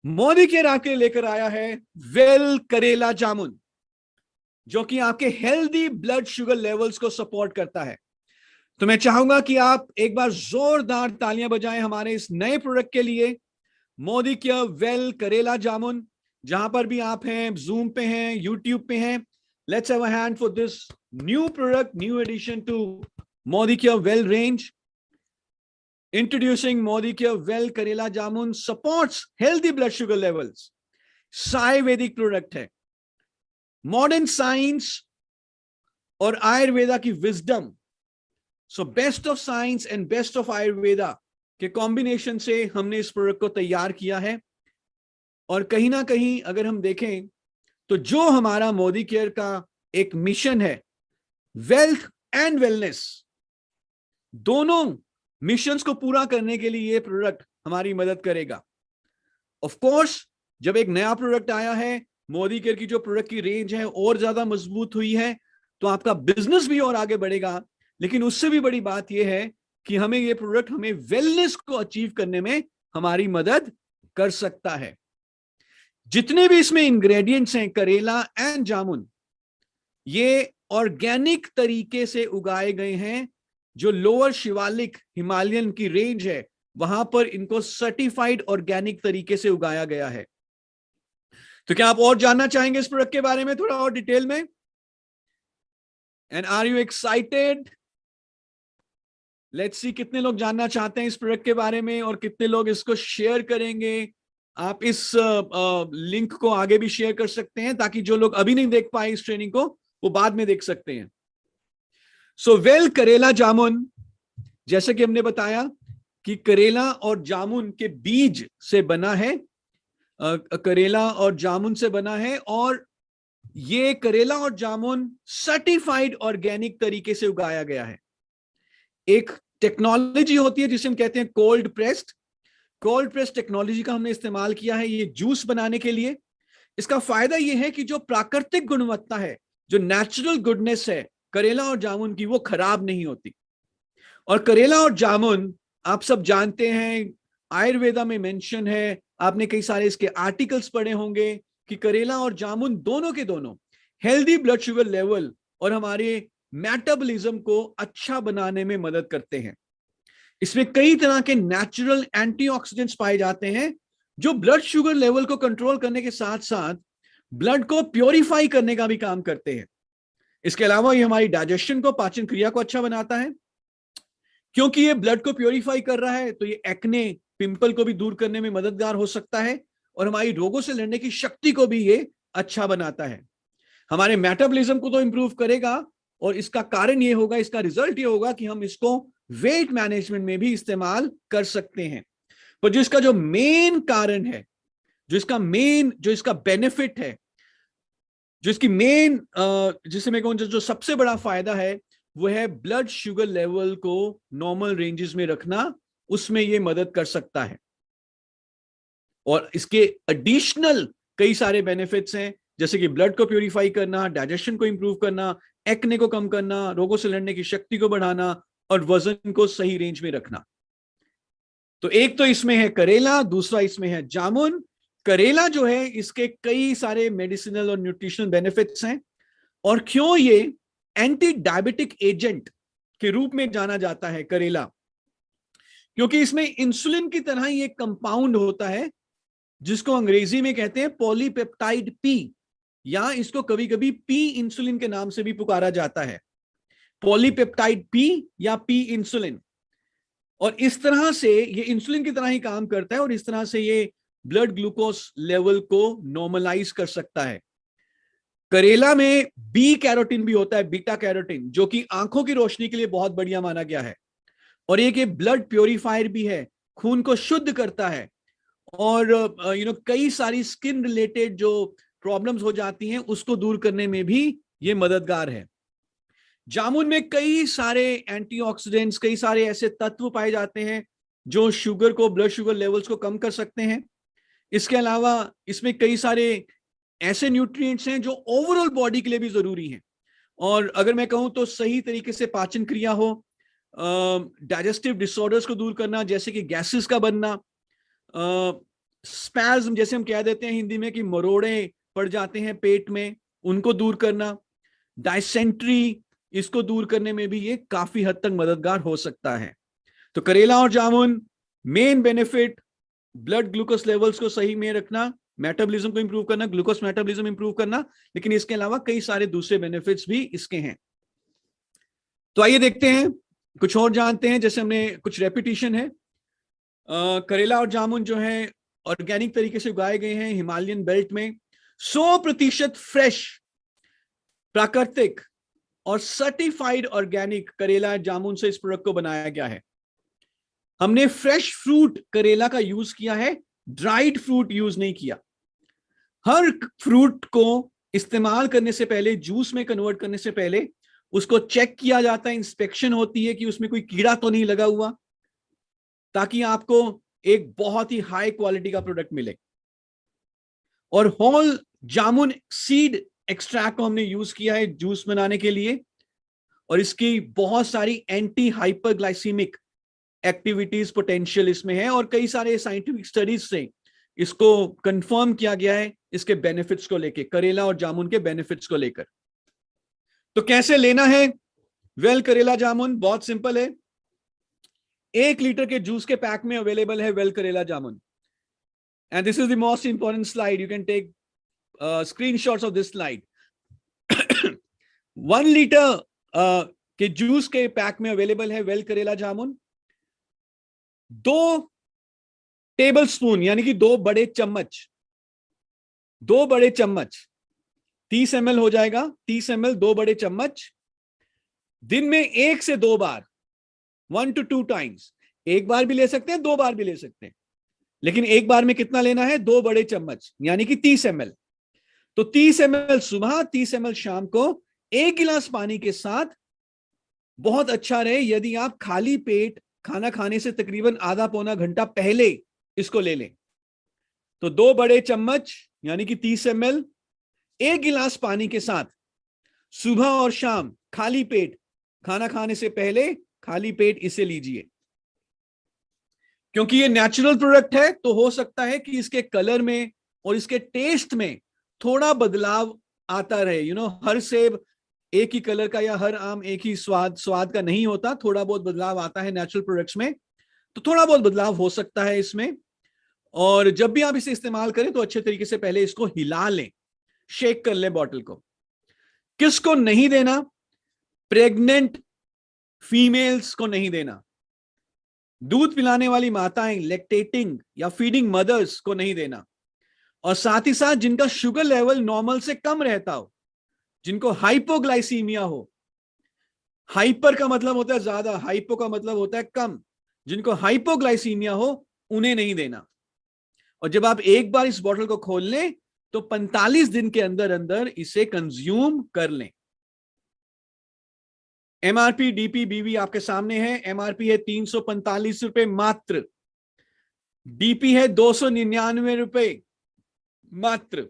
Modi care आपके लिए लेकर आया है वेल करेला जामुन, जो कि आपके हेल्दी ब्लड शुगर लेवल्स को सपोर्ट करता है। तो मैं चाहूंगा कि आप एक बार जोरदार तालियां बजाएं हमारे इस नए प्रोडक्ट के लिए, मोदी केयर वेल करेला जामुन। जहां पर भी आप हैं, जूम पे हैं, यूट्यूब पे हैं, let's have a hand for this new product, new addition to Modi care well range. Introducing Modi Care Well Karela Jamun supports healthy blood sugar levels. Ayurvedic product है, मॉडर्न साइंस और आयुर्वेदा की wisdom, so best of science and best of Ayurveda के combination से हमने इस product को तैयार किया है। और कहीं ना कहीं अगर हम देखें तो जो हमारा मोदी केयर का एक मिशन है, वेल्थ एंड वेलनेस, दोनों मिशंस को पूरा करने के लिए ये प्रोडक्ट हमारी मदद करेगा। ऑफ कोर्स जब एक नया प्रोडक्ट आया है, मोदी केयर की जो प्रोडक्ट की रेंज है और ज्यादा मजबूत हुई है, तो आपका बिजनेस भी और आगे बढ़ेगा। लेकिन उससे भी बड़ी बात यह है कि हमें ये प्रोडक्ट हमें वेलनेस को अचीव करने में हमारी मदद कर सकता है। जितने भी इसमें इंग्रेडिएंट्स हैं करेला एंड जामुन, ये ऑर्गेनिक तरीके से उगाए गए हैं। जो लोअर शिवालिक हिमालयन की रेंज है, वहां पर इनको सर्टिफाइड ऑर्गेनिक तरीके से उगाया गया है। तो क्या आप और जानना चाहेंगे इस प्रोडक्ट के बारे में थोड़ा और डिटेल में? And are you excited? Let's see कितने लोग जानना चाहते हैं इस प्रोडक्ट के बारे में और कितने लोग इसको शेयर करेंगे। आप इस लिंक को आगे भी शेयर कर सकते हैं ताकि जो लोग अभी नहीं देख पाए इस ट्रेनिंग को, वो बाद में देख सकते हैं। सो वेल करेला जामुन, जैसे कि हमने बताया कि करेला और जामुन के बीज से बना है, करेला और जामुन से बना है, और ये करेला और जामुन सर्टिफाइड ऑर्गेनिक तरीके से उगाया गया है। एक टेक्नोलॉजी होती है जिसे हम कहते हैं कोल्ड प्रेस टेक्नोलॉजी का हमने इस्तेमाल किया है ये जूस बनाने के लिए। इसका फायदा यह है कि जो प्राकृतिक गुणवत्ता है, जो नेचुरल गुडनेस है करेला और जामुन की, वो खराब नहीं होती। और करेला और जामुन आप सब जानते हैं, आयुर्वेदा में मेंशन है, आपने कई सारे इसके आर्टिकल्स पढ़े होंगे कि करेला और जामुन दोनों के दोनों हेल्दी ब्लड शुगर लेवल और हमारे मेटाबॉलिज्म को अच्छा बनाने में मदद करते हैं। इसमें कई तरह के नेचुरल एंटीऑक्सीडेंट्स पाए जाते हैं जो ब्लड शुगर लेवल को कंट्रोल करने के साथ साथ ब्लड को प्योरीफाई करने का भी काम करते हैं। इसके अलावा ये हमारी डाइजेशन को, पाचन क्रिया को अच्छा बनाता है। क्योंकि ये ब्लड को प्योरीफाई कर रहा है तो ये एक्ने, पिंपल को भी दूर करने में मददगार हो सकता है और हमारी रोगों से लड़ने की शक्ति को भी ये अच्छा बनाता है। हमारे मेटाबॉलिज्म को तो इंप्रूव करेगा और इसका कारण ये होगा, इसका रिजल्ट ये होगा कि हम इसको वेट मैनेजमेंट में भी इस्तेमाल कर सकते हैं। पर जो इसका जो मेन कारण है, जो इसका बेनिफिट है, जो इसकी मेन जिसे मैं कहूं जो सबसे बड़ा फायदा है, वो है ब्लड शुगर लेवल को नॉर्मल रेंजेस में रखना। उसमें ये मदद कर सकता है और इसके एडिशनल कई सारे बेनिफिट्स हैं, जैसे कि ब्लड को प्यूरिफाई करना, डाइजेशन को इंप्रूव करना, एक्ने को कम करना, रोगों से लड़ने की शक्ति को बढ़ाना और वजन को सही रेंज में रखना। तो एक तो इसमें है करेला, दूसरा इसमें है जामुन। करेला जो है, इसके कई सारे मेडिसिनल और न्यूट्रिशनल बेनिफिट्स हैं। और क्यों ये एंटी डायबिटिक एजेंट के रूप में जाना जाता है करेला? क्योंकि इसमें इंसुलिन की तरह ही एक कंपाउंड होता है जिसको अंग्रेजी में कहते हैं पॉलीपेप्टाइड पी, या इसको कभी कभी पी इंसुलिन के नाम से भी पुकारा जाता है, पॉलीपेप्टाइड पी या पी इंसुलिन। और इस तरह से ये इंसुलिन की तरह ही काम करता है और इस तरह से ये ब्लड ग्लूकोज लेवल को नॉर्मलाइज कर सकता है। करेला में बी कैरोटीन भी होता है, बीटा कैरोटीन, जो कि आंखों की रोशनी के लिए बहुत बढ़िया माना गया है। और एक ब्लड प्योरीफायर भी है, खून को शुद्ध करता है और कई सारी स्किन रिलेटेड जो प्रॉब्लम्स हो जाती हैं उसको दूर करने में भी ये मददगार है। जामुन में कई सारे एंटीऑक्सीडेंट्स, कई सारे ऐसे तत्व पाए जाते हैं जो शुगर को, ब्लड शुगर लेवल्स को कम कर सकते हैं। इसके अलावा इसमें कई सारे ऐसे न्यूट्रिएंट्स हैं जो ओवरऑल बॉडी के लिए भी जरूरी हैं। और अगर मैं कहूं तो सही तरीके से पाचन क्रिया हो, डाइजेस्टिव डिसऑर्डर्स को दूर करना, जैसे कि गैसेस का बनना, स्पैज्म, जैसे हम कह देते हैं हिंदी में कि मरोड़े पड़ जाते हैं पेट में, उनको दूर करना, डायसेंट्री, इसको दूर करने में भी ये काफी हद तक मददगार हो सकता है। तो करेला और जामुन, main benefit blood glucose levels को सही में रखना, मेटाबॉलिज्म को इंप्रूव करना, ग्लूकोज मेटाबॉलिज्म इंप्रूव करना, लेकिन इसके अलावा कई सारे दूसरे बेनिफिट्स भी इसके हैं। तो आइए देखते हैं, कुछ और जानते हैं। जैसे हमने कुछ रेपिटेशन है, करेला और जामुन जो है ऑर्गेनिक तरीके से उगाए गए हैं हिमालयन बेल्ट में, 100% फ्रेश, प्राकृतिक और सर्टिफाइड ऑर्गेनिक करेला जामुन से इस प्रोडक्ट को बनाया गया है। हमने फ्रेश फ्रूट करेला का यूज किया है, ड्राइड फ्रूट यूज नहीं किया। हर फ्रूट को इस्तेमाल करने से पहले, जूस में कन्वर्ट करने से पहले उसको चेक किया जाता है, इंस्पेक्शन होती है कि उसमें कोई कीड़ा तो नहीं लगा हुआ, ताकि आपको एक बहुत ही हाई क्वालिटी का प्रोडक्ट मिले। और होल जामुन सीड एक्सट्रैक्ट को हमने यूज किया है जूस बनाने के लिए, और इसकी बहुत सारी एंटी हाइपरग्लाइसीमिक एक्टिविटीज पोटेंशियल इसमें है, और कई सारे साइंटिफिक स्टडीज से इसको कंफर्म किया गया है इसके बेनिफिट्स को लेकर, करेला और जामुन के बेनिफिट्स को लेकर। तो कैसे लेना है वेल करेला जामुन? बहुत सिंपल है, 1 लीटर के जूस के पैक में अवेलेबल है वेल करेला जामुन। And this is the most important slide, you can take screenshots of this slide. 1 litre के जूस के पैक में अवेलेबल है वेल करेला जामुन। 2 टेबल स्पून यानी कि 2 बड़े चम्मच, 2 बड़े चम्मच, 30 ml हो जाएगा, 30 ml 2 बड़े चम्मच, दिन में 1 से 2 बार, 1 to 2 टाइम्स। एक बार भी ले सकते हैं, 2 बार भी ले सकते हैं, लेकिन एक बार में कितना लेना है? 2 बड़े चम्मच यानी कि 30 ml। तो 30 ml सुबह, 30 ml शाम को, 1 गिलास पानी के साथ। बहुत अच्छा रहे यदि आप खाली पेट खाना खाने से तकरीबन आधा पौना घंटा पहले इसको ले लें। तो 2 बड़े चम्मच यानी कि 30 ml 1 गिलास पानी के साथ सुबह और शाम खाली पेट, खाना खाने से पहले खाली पेट इसे लीजिए। क्योंकि ये नेचुरल प्रोडक्ट है तो हो सकता है कि इसके कलर में और इसके टेस्ट में थोड़ा बदलाव आता रहे। हर सेब एक ही कलर का या हर आम एक ही स्वाद का नहीं होता, थोड़ा बहुत बदलाव आता है नेचुरल प्रोडक्ट्स में, तो थोड़ा बहुत बदलाव हो सकता है इसमें। और जब भी आप इसे इस्तेमाल करें तो अच्छे तरीके से पहले इसको हिला लें, शेक कर लें बॉटल को। किसको नहीं देना? प्रेग्नेंट फीमेल्स को नहीं देना, दूध पिलाने वाली माताएं, लैक्टेटिंग या फीडिंग मदर्स को नहीं देना, और साथ ही साथ जिनका शुगर लेवल नॉर्मल से कम रहता हो, जिनको हाइपोग्लाइसीमिया हो। हाइपर का मतलब होता है ज्यादा, हाइपो का मतलब होता है कम। जिनको हाइपोग्लाइसीमिया हो उन्हें नहीं देना। और जब आप एक बार इस बॉटल को खोल लें तो 45 दिन के अंदर अंदर इसे कंज्यूम कर लें। एमआरपी डीपी बीवी आपके सामने है। एमआरपी है 345 रुपए मात्र, डीपी है 299 रुपए मात्र।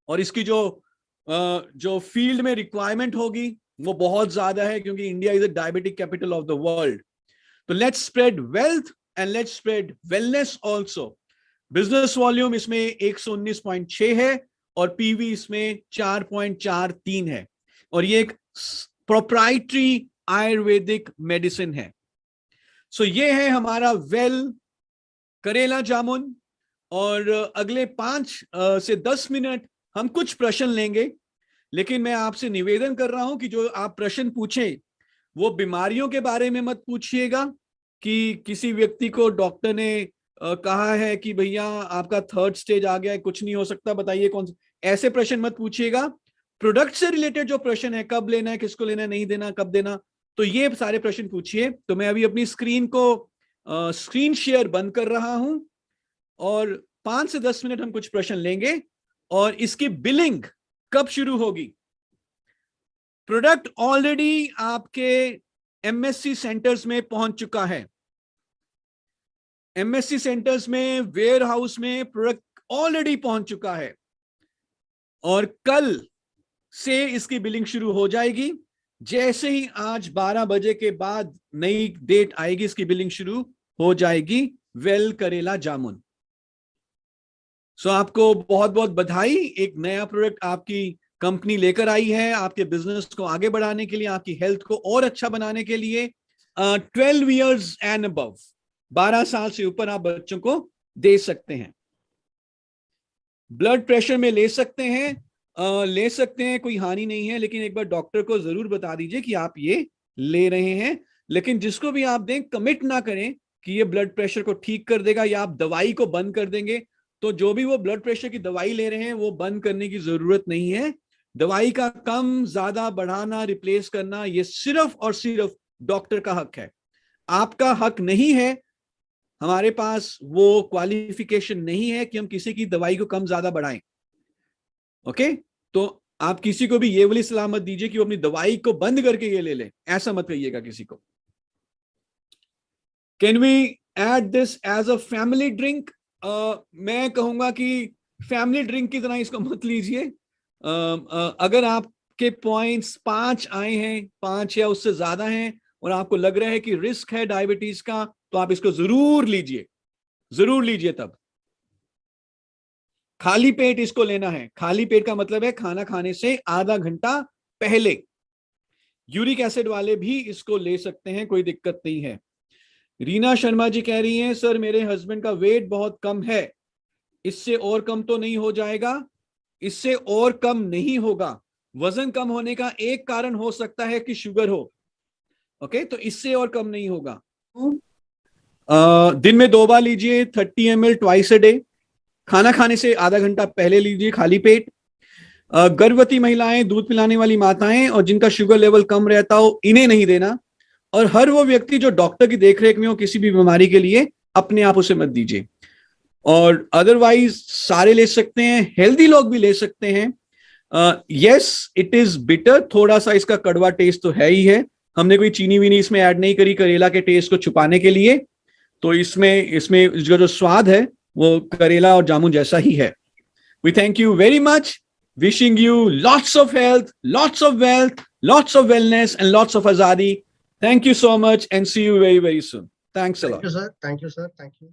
और इसकी जो फील्ड में रिक्वायरमेंट होगी वो बहुत ज्यादा है, क्योंकि India is the diabetic capital of the world. तो let's spread wealth and let's spread wellness also. Business volume इसमें 119.6 है और पीवी इसमें 4.43 है, और ये एक प्रोप्राइटरी आयुर्वेदिक मेडिसिन है। सो ये है हमारा वेल करेला जामुन। और अगले 5 से 10 मिनट हम कुछ प्रश्न लेंगे, लेकिन मैं आपसे निवेदन कर रहा हूं कि जो आप प्रश्न पूछें वो बीमारियों के बारे में मत पूछिएगा कि किसी व्यक्ति को डॉक्टर ने कहा है कि भैया आपका 3rd स्टेज आ गया है, कुछ नहीं हो सकता, बताइए कौन सा। ऐसे प्रश्न मत पूछिएगा। प्रोडक्ट से रिलेटेड जो प्रश्न है, कब लेना है, किसको लेना है, नहीं देना, कब देना, तो ये सारे प्रश्न पूछिए। तो मैं अभी अपनी स्क्रीन को स्क्रीन शेयर बंद कर रहा हूं, और 5 से 10 मिनट हम कुछ प्रश्न लेंगे। और इसकी बिलिंग कब शुरू होगी? प्रोडक्ट ऑलरेडी आपके एमएससी सेंटर्स में पहुंच चुका है। एमएससी सेंटर्स में, वेयर हाउस में प्रोडक्ट ऑलरेडी पहुंच चुका है, और कल से इसकी बिलिंग शुरू हो जाएगी। जैसे ही आज 12 बजे के बाद नई डेट आएगी, इसकी बिलिंग शुरू हो जाएगी वेल करेला जामुन। सो आपको बहुत बहुत बधाई, एक नया प्रोडक्ट आपकी कंपनी लेकर आई है आपके बिजनेस को आगे बढ़ाने के लिए, आपकी हेल्थ को और अच्छा बनाने के लिए। 12 ईयर्स एंड अबव, 12 साल से ऊपर आप बच्चों को दे सकते हैं। ब्लड प्रेशर में ले सकते हैं, ले सकते हैं, कोई हानि नहीं है, लेकिन एक बार डॉक्टर को जरूर बता दीजिए कि आप ये ले रहे हैं। लेकिन जिसको भी आप दें, कमिट ना करें कि ये ब्लड प्रेशर को ठीक कर देगा या आप दवाई को बंद कर देंगे। तो जो भी वो ब्लड प्रेशर की दवाई ले रहे हैं वो बंद करने की जरूरत नहीं है। दवाई का कम ज्यादा बढ़ाना, रिप्लेस करना, ये सिर्फ और सिर्फ डॉक्टर का हक है, आपका हक नहीं है। हमारे पास वो क्वालिफिकेशन नहीं है कि हम किसी की दवाई को कम ज्यादा बढ़ाएं। ओके, तो आप किसी को भी ये वाली सलाह मत दीजिए कि वो अपनी दवाई को बंद करके ये ले ले, ऐसा मत कहिएगा किसी को। Can we add this as a family drink? मैं कहूंगा कि फैमिली ड्रिंक की तरह इसको मत लीजिए। अगर आपके पॉइंट्स 5 आए हैं, 5 या उससे ज्यादा हैं, और आपको लग रहा है कि रिस्क है डायबिटीज का, तो आप इसको जरूर लीजिए, जरूर लीजिए। तब खाली पेट इसको लेना है। खाली पेट का मतलब है खाना खाने से आधा घंटा पहले। यूरिक एसिड वाले भी इसको ले सकते हैं, कोई दिक्कत नहीं है। रीना शर्मा जी कह रही हैं, सर मेरे हस्बैंड का वेट बहुत कम है, इससे और कम तो नहीं हो जाएगा? इससे और कम नहीं होगा। वजन कम होने का एक कारण हो सकता है कि शुगर हो, ओके, तो इससे और कम नहीं होगा। दिन में 2 बार लीजिए, 30 ml ट्वाइस अ डे। खाना खाने से आधा घंटा पहले लीजिए खाली पेट। गर्भवती महिलाएं, दूध पिलाने वाली माताएं और जिनका शुगर लेवल कम रहता हो, इन्हें नहीं देना। और हर वो व्यक्ति जो डॉक्टर की देखरेख में हो किसी भी बीमारी के लिए, अपने आप उसे मत दीजिए। और अदरवाइज सारे ले सकते हैं, हेल्दी लोग भी ले सकते हैं। यस इट इज बिटर, थोड़ा सा इसका कड़वा टेस्ट तो है ही है। हमने कोई चीनी वीनी इसमें ऐड नहीं करी करेला के टेस्ट को छुपाने के लिए। तो इसमें जो स्वाद है वो करेला और जामुन जैसा ही है। We thank you very much, wishing you lots of health, lots of wealth, lots of wellness and lots of azadi. Thank you so much and see you very, very soon. Thanks a lot. Thank you, sir. Thank you, sir. Thank you.